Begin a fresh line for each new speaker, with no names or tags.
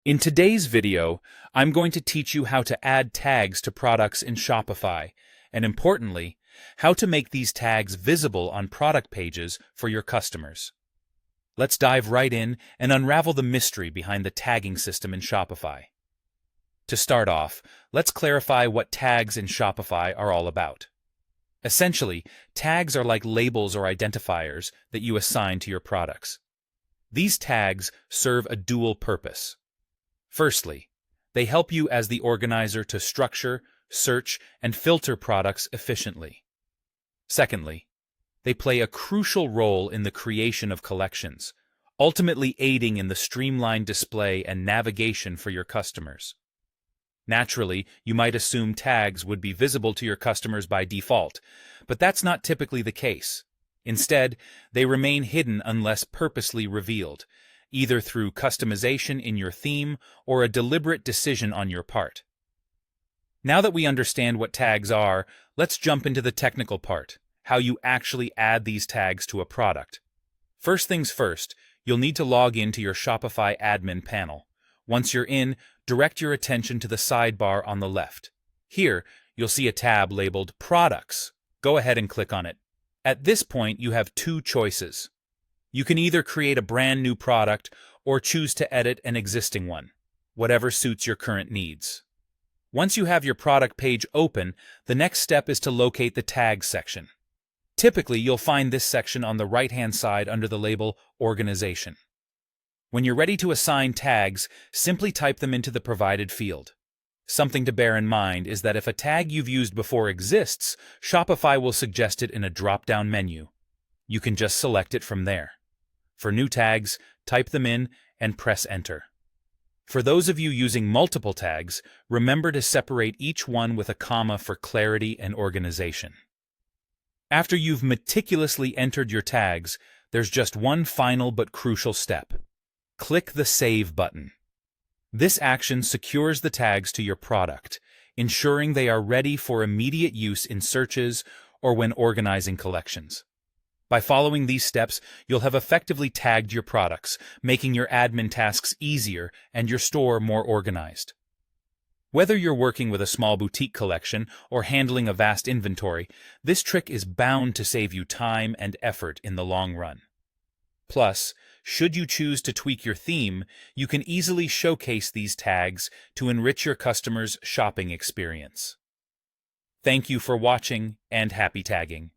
In today's video, I'm going to teach you how to add tags to products in Shopify, and importantly, how to make these tags visible on product pages for your customers. Let's dive right in and unravel the mystery behind the tagging system in Shopify. To start off, let's clarify what tags in Shopify are all about. Essentially, tags are like labels or identifiers that you assign to your products. These tags serve a dual purpose. Firstly, they help you as the organizer to structure, search, and filter products efficiently. Secondly, they play a crucial role in the creation of collections, ultimately aiding in the streamlined display and navigation for your customers. Naturally, you might assume tags would be visible to your customers by default, but that's not typically the case. Instead, they remain hidden unless purposely revealed, either through customization in your theme or a deliberate decision on your part. Now that we understand what tags are, let's jump into the technical part, how you actually add these tags to a product. First things first, you'll need to log into your Shopify admin panel. Once you're in, direct your attention to the sidebar on the left. Here, you'll see a tab labeled Products. Go ahead and click on it. At this point, you have two choices. You can either create a brand new product or choose to edit an existing one, whatever suits your current needs. Once you have your product page open, the next step is to locate the Tags section. Typically, you'll find this section on the right-hand side under the label Organization. When you're ready to assign tags, simply type them into the provided field. Something to bear in mind is that if a tag you've used before exists, Shopify will suggest it in a drop-down menu. You can just select it from there. For new tags, type them in and press Enter. For those of you using multiple tags, remember to separate each one with a comma for clarity and organization. After you've meticulously entered your tags, there's just one final but crucial step. Click the Save button. This action secures the tags to your product, ensuring they are ready for immediate use in searches or when organizing collections. By following these steps, you'll have effectively tagged your products, making your admin tasks easier and your store more organized. Whether you're working with a small boutique collection or handling a vast inventory, this trick is bound to save you time and effort in the long run. Plus, should you choose to tweak your theme, you can easily showcase these tags to enrich your customers' shopping experience. Thank you for watching and happy tagging.